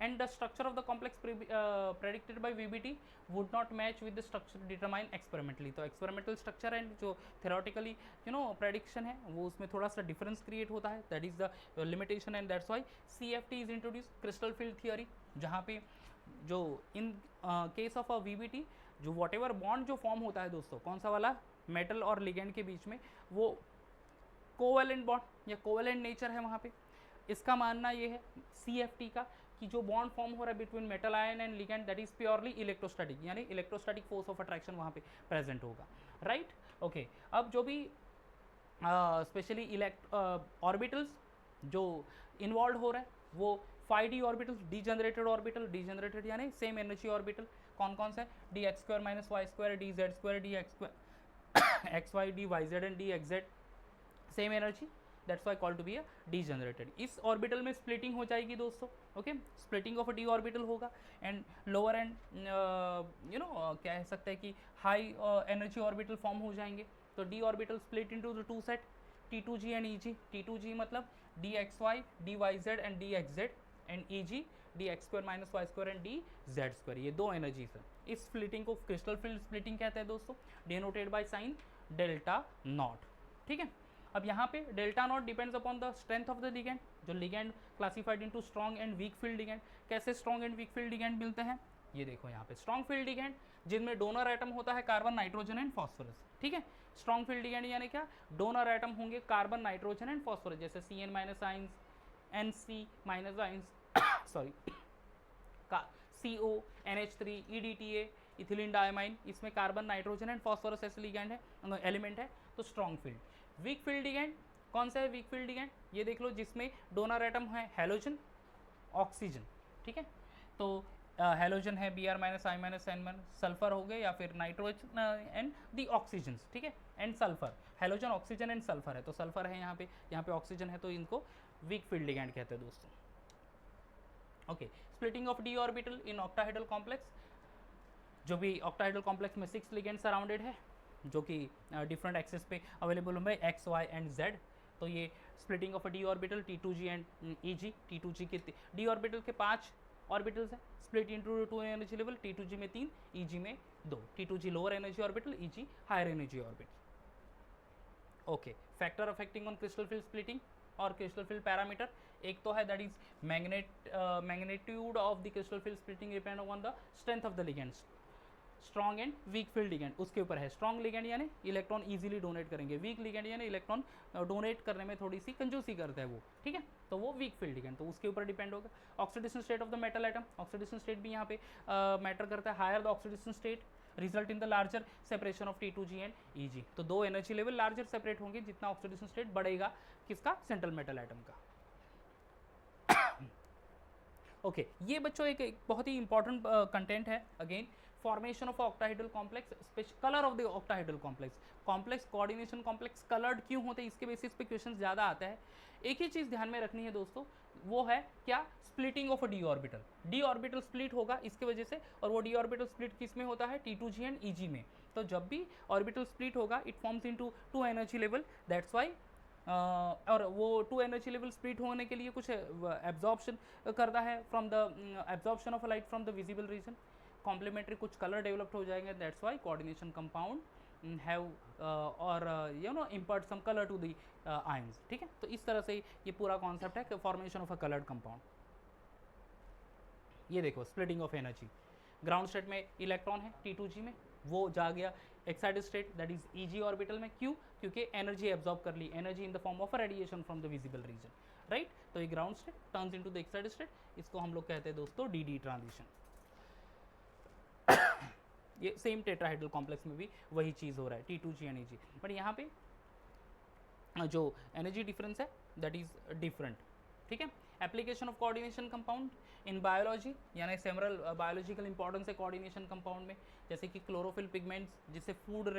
And the structure of the complex predicted by VBT would not match with the structure determined experimentally. तो experimental structure and जो theoretically prediction है वो उसमें थोड़ा सा difference create होता है. That is the limitation and that's why CFT is introduced, crystal field theory, जहाँ पे जो in case of a VBT जो वॉट एवर बॉन्ड जो फॉर्म होता है दोस्तों, कौन सा वाला, मेटल और लिगेंड के बीच में, वो कोवेलेंट बॉन्ड या कोवेलेंट नेचर है वहाँ पे. इसका मानना ये है CFT का कि जो बॉन्ड फॉर्म हो रहा है between metal ion and ligand that is purely electrostatic, यानी इलेक्ट्रोस्टैटिक फोर्स ऑफ अट्रैक्शन वहाँ पे प्रेजेंट होगा. Right, okay. अब जो भी स्पेशली ऑर्बिटल्स जो इन्वॉल्व हो रहा है वो 5D orbital, degenerated orbital, degenerated यानी सेम एनर्जी ऑर्बिटल कौन कौन सा है, dx² - y² dz² dx² xy dyz and dxz, same energy, that's why called to be a degenerated. इस ऑर्बिटल में स्प्लिटिंग हो जाएगी दोस्तों. Okay, splitting of a d orbital होगा एंड लोअर एंड क्या कह सकते हैं कि हाई एनर्जी ऑर्बिटल फॉर्म हो जाएंगे. तो D orbital split into the 2 set T2g and EG. T2g मतलब dxy dyz and dxz and EG dx² - y² and dz². ये दो एनर्जीज हैं. इस स्प्लिटिंग को क्रिस्टल फील्ड स्प्लिटिंग कहते हैं दोस्तों, denoted by sign delta naught. ठीक है, अब यहाँ पे delta naught depends upon the strength of the ligand. जो ligand classified into strong and weak field ligand. कैसे strong and weak field ligand मिलते हैं, ये देखो यहाँ पे स्ट्रॉन्ग फील्ड लिगेंड जिनमें डोनर एटम होता है कार्बन नाइट्रोजन एंड फॉस्फोरस. ठीक है, स्ट्रॉन्ग फील्ड लिगेंड यानी क्या, डोनर एटम होंगे कार्बन नाइट्रोजन एंड फॉस्फोरस, जैसे CN- ions, NC- ions sorry CO NH3 EDTA ethylene diamine, इसमें कार्बन नाइट्रोजन एंड फॉस्फोरस ऐसे लिगेंड है, एलिमेंट है. तो strong field. Week field ligand कौन सा है, वीक फील्ड लिगेंड ये देख लो जिसमें डोनर एटम है हैलोजन ऑक्सीजन. ठीक है, तो हैलोजन है Br- I- N-, सल्फर हो गए या फिर नाइट्रोजन एंड दी ऑक्सीजन. ठीक है, and sulphur, halogen oxygen and sulphur है, तो सल्फर है यहाँ पे ऑक्सीजन है, तो इनको वीक फील्ड लिगेंड कहते हैं दोस्तों. Okay, splitting of D orbital in octahedral complex. जो भी ऑक्टाहाइड्रल कॉम्प्लेक्स में 6 लिगेंड सराउंडेड है, जो कि डिफरेंट एक्सेस पे अवेलेबल होंगे एक्स, वाई एंड जेड। तो ये splitting of a d orbital T2G and EG। T2G के डी ऑर्बिटल के 5 ऑर्बिटल्स हैं, split into 2 energy level, T2G में 3, EG में 2। T2G lower energy orbital, EG higher energy orbital. Okay, factor affecting on crystal field splitting और crystal field parameter, एक तो है that is magnitude of the crystal field splitting depend on the strength of the ligands, strong and weak field ligand उसके ऊपर है। Strong ligand यानी electron easily donate करेंगे, weak ligand यानी इलेक्ट्रॉन डोनेट करने में थोड़ी सी कंजूसी करता है वो, ठीक है, तो वो वीक फील्ड लिगेंड, तो उसके ऊपर डिपेंड होगा। Oxidation state of the metal atom, oxidation state भी यहाँ पे मैटर करता है। Higher the oxidation state result in the larger separation of T2G and EG। तो 2 एनर्जी लेवल लार्जर सेपरेट होंगे जितना ऑक्सीडेशन स्टेट बढ़ेगा किसका, सेंट्रल मेटल एटम का। ओके ये बच्चों एक बहुत ही इंपॉर्टेंट कंटेंट है। Again formation of octahedral complex, special colour of the octahedral complex, complex coordination complex coloured क्यों होते हैं, इसके बेसिस पे क्वेश्चन ज़्यादा आता है। एक ही चीज़ ध्यान में रखनी है दोस्तों, वो है क्या, splitting of a d orbital. D orbital split होगा इसके वजह से, और वो डी ऑर्बिटल स्प्लिट किस में होता है, T2G एंड EG में। तो जब भी ऑर्बिटल स्प्लिट होगा it forms into 2 energy level, that's why और वो 2 एनर्जी लेवल स्प्लिट होने के लिए कुछ एब्जॉर्प्शन करता है from the absorption of light from the visible region, complementary कुछ कलर डेवलप्ड हो जाएंगे, that's why coordination compound have or impart some colour to the ions, ठीक है। तो इस तरह से ये पूरा कॉन्सेप्ट है formation of a coloured compound. ये देखो splitting of energy, ground state में इलेक्ट्रॉन है T2G में, वो जा गया excited state that is EG orbital में, क्यों, क्योंकि एनर्जी एब्जॉर्ब कर ली, energy in the form of radiation from the visible region, right. तो ये ground state turns into the excited state, इसको हम लोग कहते हैं दोस्तों DD ट्रांजिशन। ये सेम टेट्राहाइड्रल कॉम्प्लेक्स में भी वही चीज़ हो रहा है, T2G एंड EG, बट यहाँ पे जो एनर्जी डिफरेंस है दैट इज डिफरेंट, ठीक है। Application of coordination compound in biology, यानी सेवरल बायोलॉजिकल इंपॉर्टेंस है कोऑर्डिनेशन कंपाउंड में, जैसे कि क्लोरोफिल पिगमेंट्स जिससे फूड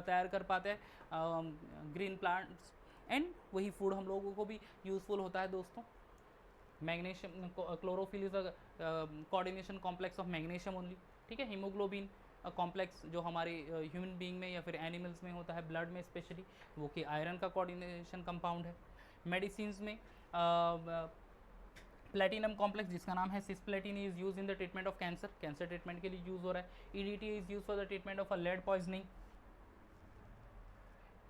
तैयार कर पाते हैं ग्रीन प्लांट्स, एंड वही फूड हम लोगों को भी यूज़फुल होता है दोस्तों। Magnesium, chlorophyll is a coordination complex of magnesium only, ठीक है। हीमोग्लोबिन कॉम्प्लेक्स जो हमारे ह्यूमन बीइंग में या फिर एनिमल्स में होता है, ब्लड में स्पेशली, वो कि आयरन का कोऑर्डिनेशन कंपाउंड है। मेडिसिन में प्लेटिनम कॉम्प्लेक्स जिसका नाम है cisplatin is use in the treatment of cancer, cancer treatment के लिए यूज हो रहा है। EDTA is use for the treatment of a lead poisoning.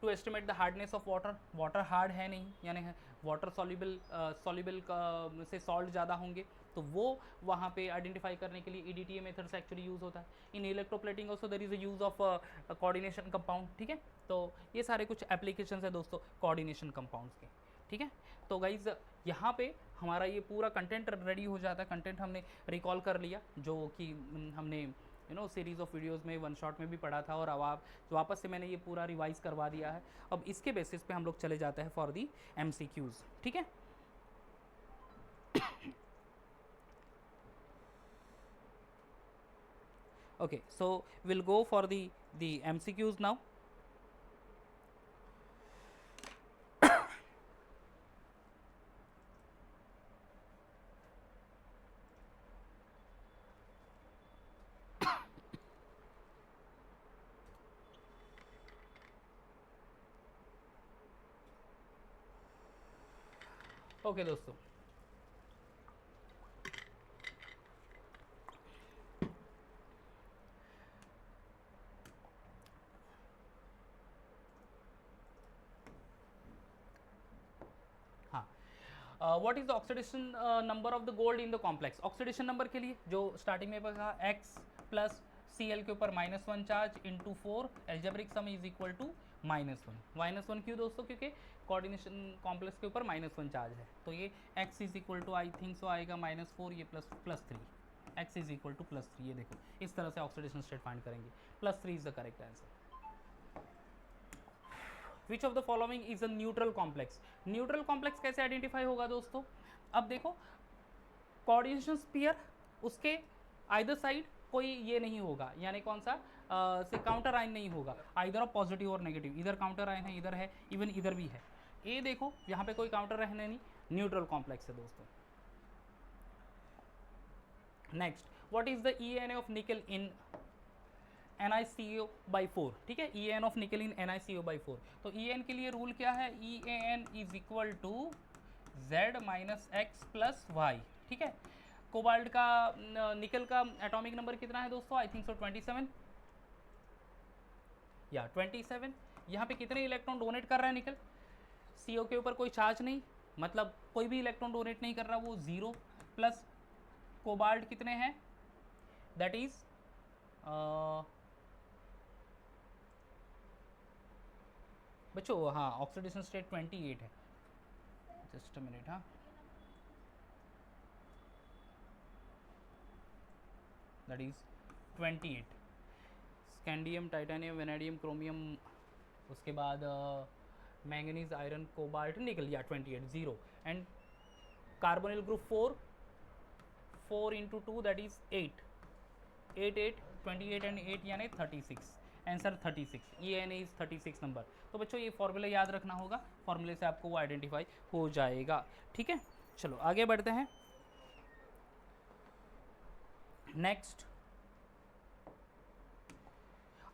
To estimate the hardness of water, water hard है नहीं, यानी वाटर सॉल्युबल से salt ज़्यादा होंगे, तो वो वहाँ पे आइडेंटिफाई करने के लिए EDTA मेथड्स एक्चुअली यूज़ होता है। In electroplating also there is a use of coordination compound, ठीक है। तो ये सारे कुछ एप्लीकेशंस है दोस्तों कोऑर्डिनेशन कंपाउंड्स के, ठीक है। तो गाइज यहाँ पे हमारा ये पूरा कंटेंट रेडी हो जाता है, कंटेंट हमने रिकॉल कर लिया जो कि हमने सीरीज़ ऑफ वीडियोस में वन शॉट में भी पढ़ा था, और अब आप वापस से मैंने ये पूरा रिवाइज करवा दिया है। अब इसके बेसिस पे हम लोग चले जाते हैं फॉर दी MCQs, ठीक है। Okay, so we'll go for the MCQs now. Okay दोस्तों, हाँ, what is the oxidation number of the gold in the complex. Oxidation number के लिए जो स्टार्टिंग में कहा X प्लस Cl के ऊपर -1 charge into 4 algebraic sum is equal to -1 क्यों दोस्तों, क्योंकि कोऑर्डिनेशन कॉम्प्लेक्स के ऊपर -1 चार्ज है, तो ये X is equal to I think so आएगा -4, ये +3, X इज इक्वल टू +3, ये देखो इस तरह से ऑक्सीडेशन स्टेट फाइंड करेंगे, +3 is the correct answer. Which of the following is a neutral complex. Neutral complex कैसे आइडेंटिफाई होगा दोस्तों, अब देखो कोऑर्डिनेशन स्फीयर, उसके आइदर साइड कोई ये नहीं होगा, यानी कौन सा से काउंटर आयन नहीं होगा, आइदर ऑफ पॉजिटिव और नेगेटिव, इधर काउंटर आयन है, इधर है, इवन इधर भी है। ये देखो यहाँ पे कोई काउंटर रहने नहीं, न्यूट्रल कॉम्प्लेक्स है दोस्तों। Next, what is the EANA of निकल इन NiCO/4, ठीक है, EAN ऑफ निकल इन NiCO/4। तो EAN के लिए रूल क्या है, EAN is equal to Z minus x plus y, ठीक है। कोबाल्ट का निकल का एटॉमिक नंबर कितना है दोस्तों, आई थिंक सो 27 या 27। यहाँ पे कितने इलेक्ट्रॉन डोनेट कर रहा है निकल, CO के ऊपर कोई चार्ज नहीं, मतलब कोई भी इलेक्ट्रॉन डोनेट नहीं कर रहा, वो 0 प्लस कोबाल्ट कितने हैं, दैट इज बच्चों हाँ ऑक्सीडेशन स्टेट 28 है, जस्ट अ मिनट, हाँ that is 28, scandium, titanium, vanadium, chromium, उसके बाद मैंगनीज, आयरन, कोबाल्ट, निकल, या 28 0 and carbonyl group 4 into 2 that is 8 28 and 8 यानी 36, आंसर 36, EAN इज 36 नंबर। तो बच्चों ये फॉर्मूला याद रखना होगा, फॉर्मूले से आपको वो आइडेंटिफाई हो जाएगा, ठीक है। चलो आगे बढ़ते हैं, next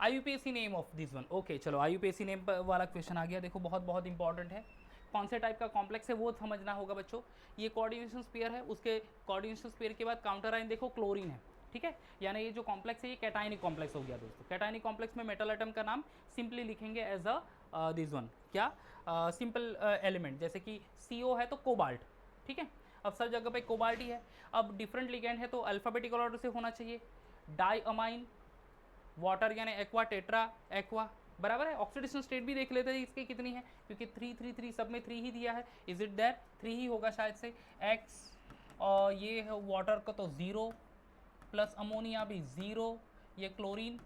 IUPAC name of this one. Okay चलो IUPAC नेम वाला क्वेश्चन आ गया, देखो बहुत बहुत इंपॉर्टेंट है, कौन से टाइप का कॉम्प्लेक्स है वो समझना होगा बच्चों। ये कोऑर्डिनेशन स्फीयर है, उसके कोऑर्डिनेशन स्फीयर के बाद काउंटर आयन देखो क्लोरीन है, ठीक है, यानी ये जो कॉम्प्लेक्स है ये कैटायनिक कॉम्प्लेक्स हो गया दोस्तों। कैटायनिक कॉम्प्लेक्स में मेटल एटम का नाम सिंपली लिखेंगे एज अ दिस वन, क्या सिंपल एलिमेंट, जैसे कि CO है तो कोबाल्ट, ठीक है, अब सब जगह पे कोबाल्ट ही है। अब डिफरेंट लिगेंड है तो अल्फाबेटिकल ऑर्डर से होना चाहिए, डाई अमाइन, वाटर यानी एक्वा, टेट्रा एक्वा, बराबर है। ऑक्सीडेशन स्टेट भी देख लेते हैं इसकी कितनी है, क्योंकि 3 3 3 सब में 3 ही दिया है, इज इट दैट 3 ही होगा शायद से। एक्स और ये है वाटर का तो 0 प्लस अमोनिया भी 0, ये क्लोरीन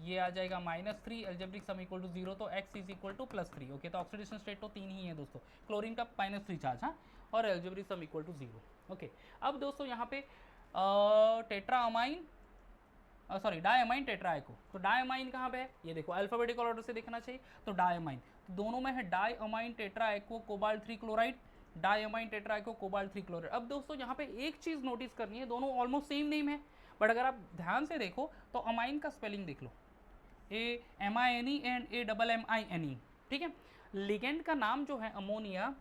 ये आ जाएगा -3, एल्जेब्रिक सम इक्वल टू 0, तो x is equal to +3। Okay तो ऑक्सीडेशन स्टेट तो 3 ही है दोस्तों, क्लोरीन का -3 चार्ज, हाँ, और algebraic sum equal to 0। Okay अब दोस्तों यहाँ पे टेट्रा अमाइन, सॉरी डायमाइन टेट्राइको, तो डायमाइन कहाँ पे है, ये देखो अल्फाबेटिकल ऑर्डर से देखना चाहिए, तो डायमाइन, तो दोनों में है diamine tetraaqua cobalt 3 chloride, diamine tetraaqua cobalt 3 chloride. अब दोस्तों यहाँ पे एक चीज़ नोटिस करनी है, दोनों ऑलमोस्ट सेम नेम है, बट अगर आप ध्यान से देखो तो अमाइन का स्पेलिंग देख लो, AMINE एंड AMMINE, ठीक है। लिगेंड का नाम जो है अमोनिया,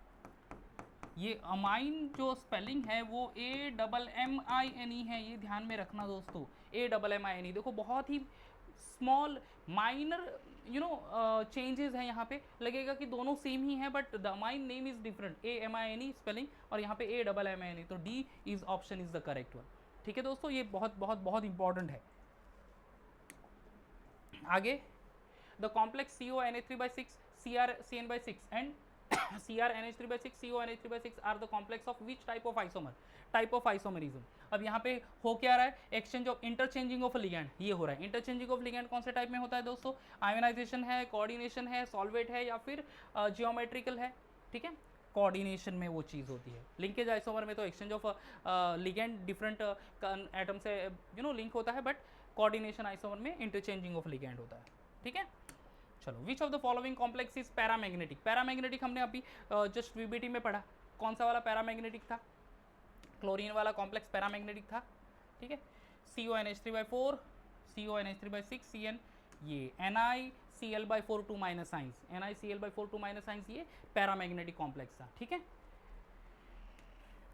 ये अमाइन जो स्पेलिंग है वो AMMINE है, ये ध्यान में रखना दोस्तों, AMMINE। देखो बहुत ही स्मॉल माइनर चेंजेस हैं यहाँ पे, लगेगा कि दोनों सेम ही हैं but the amine name is different, AMINE spelling और यहाँ पे AMMINE, तो D is option is the correct one, ठीक है दोस्तों, ये बहुत बहुत बहुत इंपॉर्टेंट है। आगे the complex CONH3/6 CrCN/6 and CrNH3/6 CONH3/6 are the complex of which type of isomer, type of isomerism. अब यहाँ पे हो क्या रहा है, exchange of interchanging of ligand, ये हो रहा है। इंटरचेंजिंग ऑफ लिगैंड कौन से टाइप में होता है दोस्तों, आयोनाइजेशन है, कोऑर्डिनेशन है, सॉल्वेट है या फिर जियोमेट्रिकल है, ठीक है, कोऑर्डिनेशन में वो चीज़ होती है। लिंकेज आइसोमर में तो exchange of ligand different atom से लिंक होता है, बट कोऑर्डिनेशन आइसोमर में इंटरचेंजिंग ऑफ लिगैंड होता है, ठीक है। चलो विच of the following complex is paramagnetic, paramagnetic हमने अभी जस्ट VBT में पढ़ा, कौन सा वाला पैरामैग्नेटिक था, क्लोरीन वाला कॉम्प्लेक्स पैरामैग्नेटिक था, ठीक है। CONH3/4 CONH3/6 CN, ये NiCl/4 2 minus science, NiCl/4 2 minus science, ये पैरामैग्नेटिक कॉम्प्लेक्स था, ठीक है।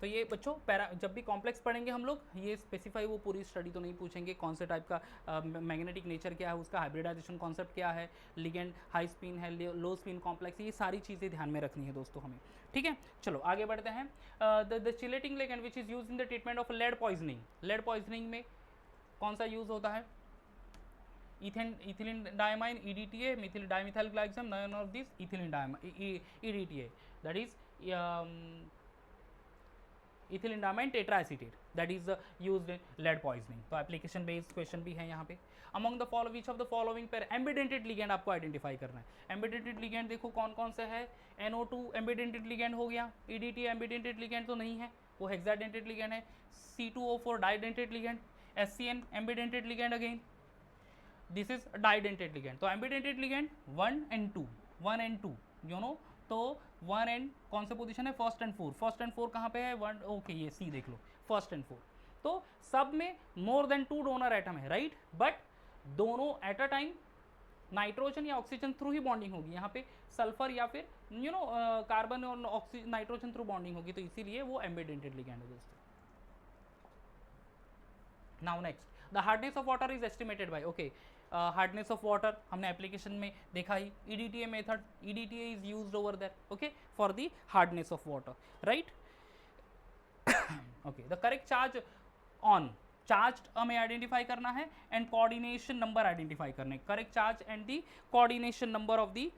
तो ये बच्चों जब भी कॉम्प्लेक्स पढ़ेंगे हम लोग, ये स्पेसिफाई वो पूरी स्टडी तो नहीं पूछेंगे, कौन से टाइप का मैग्नेटिक नेचर क्या है उसका, हाइब्रिडाइजेशन कॉन्सेप्ट क्या है, लिगेंड हाई स्पिन है, लो स्पिन कॉम्प्लेक्स, ये सारी चीज़ें ध्यान में रखनी है दोस्तों हमें, ठीक है। चलो आगे बढ़ते हैं, the chelating ligand which is use in the treatment of lead poisoning, lead poisoning में कौन सा यूज़ होता है, ethylene diamine EDTA, methyl dimethyl glycogen, none of this ethylene diamine EDTA, that is ethylene diamine tetraacetate, that is used in lead poisoning. तो application based question भी है यहाँ पे। Among the follow which of the following पर ambidentate ligand आपको identify करना है। Ambidentate ligand देखो कौन कौन से है, NO2 एम्बिडेंटेड लिगेंड हो गया, EDTA एम्बिडेंटेड लिगेंड तो नहीं है, वो हेक्साडेंटेड लिगेंड है, C2O4 डाइडेंटेड ligand, SCN ambidentate ligand again, this is डाइडेंटेड ligand. तो एम्बिडेंटेड लिगेंड 1 and 2 तो 1 and कौन से पोजीशन है, फर्स्ट एंड 4, फर्स्ट एंड 4 कहाँ पे है, 1, ओके ये C देख लो, फर्स्ट एंड 4, तो सब में मोर देन 2 डोनर एटम है, राइट, बट दोनों एट अ टाइम नाइट्रोजन या ऑक्सीजन थ्रू ही बॉन्डिंग होगी, यहाँ पे सल्फर या फिर कार्बन और नाइट्रोजन थ्रू बॉन्डिंग होगी, तो इसीलिए वो एम्बिडेंटेड लिगैंड है दोस्तों। Now next, the hardness of water is estimated by, okay, hardness of water हमने एप्लीकेशन में देखा ही, EDTA method, EDTA is used over there, okay, for the hardness of water, right. Okay, the correct charge on charge हमें identify करना है and coordination number identify करने, correct charge and the coordination number of the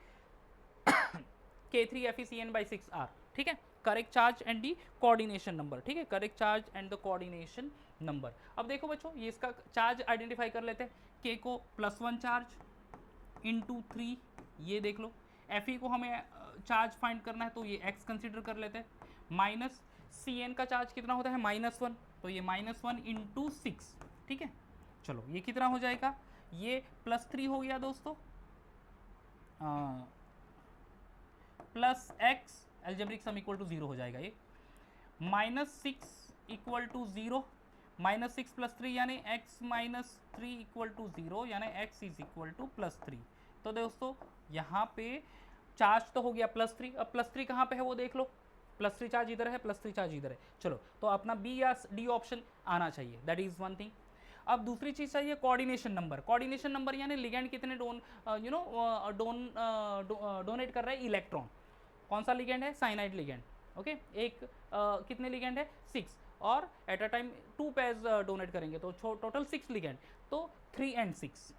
K3FeCN/6R, ठीक है, correct charge and the coordination number, ठीक है, correct charge and the coordination number. अब देखो बच्चों, ये इसका चार्ज आइडेंटिफाई कर लेते हैं, K को +1 चार्ज इंटू 3, ये देख लो, Fe को हमें चार्ज फाइंड करना है तो ये x कंसिडर कर लेते हैं, माइनस Cn का चार्ज कितना होता है -1, तो ये -1 इंटू 6, ठीक है, चलो ये कितना हो जाएगा, ये +3 हो गया दोस्तों, plus x algebraic sum equal to 0 हो जाएगा, ये -6 इक्वल टू 0, -6 + 3 यानी x - 3 इक्वल टू 0, यानी x इज इक्वल टू +3। तो दोस्तों यहाँ पे चार्ज तो हो गया +3, अब +3 कहाँ पे है वो देख लो, +3 चार्ज इधर है, +3 चार्ज इधर है, चलो तो अपना B या D ऑप्शन आना चाहिए, दैट इज वन थिंग। अब दूसरी चीज़ चाहिए कोऑर्डिनेशन नंबर, कोऑर्डिनेशन नंबर यानी लिगैंड कितने डोनेट कर रहा है इलेक्ट्रॉन, कौन सा लिगैंड है, साइनाइड लिगैंड, ओके, एक कितने लिगैंड है 6, और eight a time 2 pairs donate करेंगे तो टोटल 6 लिगैंड, तो 3 and 6,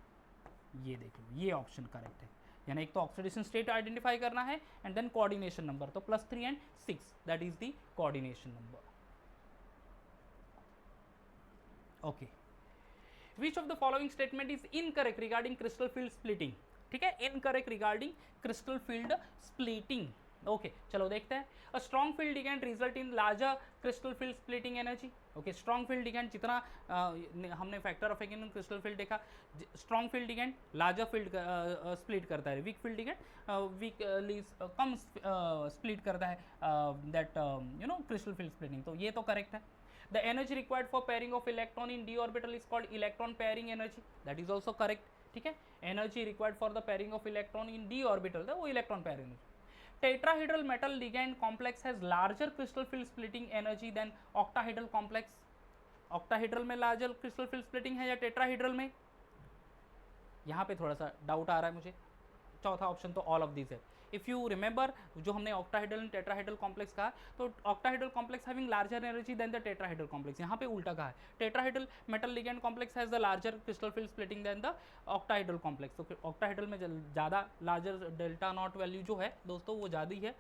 ये देख लो, ये ऑप्शन करेक्ट है, यानी एक तो ऑक्सीडेशन स्टेट आइडेंटिफाई करना है एंड देन कोऑर्डिनेशन नंबर, तो +3 and 6 that is the coordination number, okay. Which of the following statement is incorrect regarding crystal field splitting, ठीक है, incorrect regarding crystal field splitting, okay, चलो देखते हैं। A strong field ligand result in larger crystal field splitting energy, okay, strong field ligand जितना हमने factor of एकिन crystal field देखा, strong field ligand larger field split करता है, weak field ligand कम स्प्लिट करता है, दैट क्रिस्टल फील्ड स्प्लिटिंग, तो ये तो करेक्ट है। The energy required for pairing of electron in d orbital is called electron pairing energy, that is also correct, ठीक है, energy required for the pairing of electron in d orbital वो electron pairing energy। Tetrahedral metal ligand complex has larger crystal field splitting energy than octahedral complex, octahedral में larger crystal field splitting है या tetrahedral में, यहाँ पे थोड़ा सा doubt आ रहा है मुझे, चौथा ऑप्शन तो ऑल ऑफ दिस है। इफ़ यू रिमेंबर जो हमने ऑक्टाहेड्रल एंड टेट्राहेड्रल कॉम्प्लेक्स कहा, तो octahedral complex having larger energy than the tetrahedral complex, यहाँ पे उल्टा कहा है, tetrahedral metal ligand complex has the larger crystal field splitting than the octahedral complex, तो ऑक्टाहेड्रल में ज़्यादा लार्जर डेल्टा नॉट वैल्यू जो है दोस्तों वो ज़्यादा ही है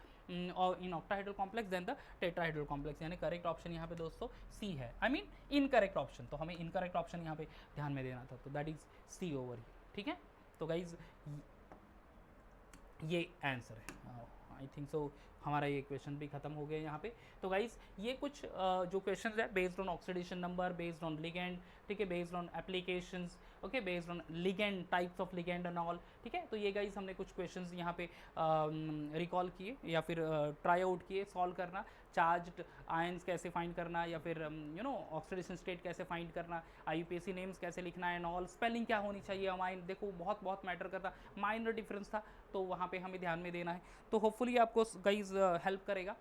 और in octahedral complex than the tetrahedral complex, यानी करेक्ट ऑप्शन यहाँ पे दोस्तों सी है, आई मीन इनकरेक्ट ऑप्शन, तो हमें इनकरेक्ट ऑप्शन यहाँ पे ध्यान में देना था, तो दैट इज सी ओवर ही, ठीक है। तो गाइज ये आंसर है, आई थिंक सो हमारा ये क्वेश्चन भी खत्म हो गया यहाँ पे। तो गाइज ये कुछ जो क्वेश्चंस है based on oxidation number, based on ligand, ठीक है, based on applications, okay, based on ligand, types of ligand and all, ठीक है। तो ये गाइज हमने कुछ क्वेश्चंस यहाँ पे रिकॉल किए या फिर ट्राई आउट किए, सॉल्व करना, चार्ज्ड आयंस कैसे फाइंड करना या फिर ऑक्सीडेशन स्टेट कैसे फाइंड करना, IUPAC नेम्स कैसे लिखना एंड ऑल, स्पेलिंग क्या होनी चाहिए, अमाइन देखो बहुत मैटर करता, माइनर डिफरेंस था तो वहाँ पे हमें ध्यान में देना है। तो होपफुली आपको गाइज हेल्प करेगा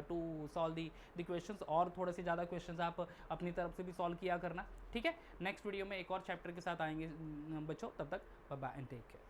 टू सॉल्व दी क्वेश्चंस, और थोड़े से ज़्यादा क्वेश्चंस आप अपनी तरफ से भी सॉल्व किया करना, ठीक है। नेक्स्ट वीडियो में एक और चैप्टर के साथ आएंगे बच्चों, तब तक bye bye and take care.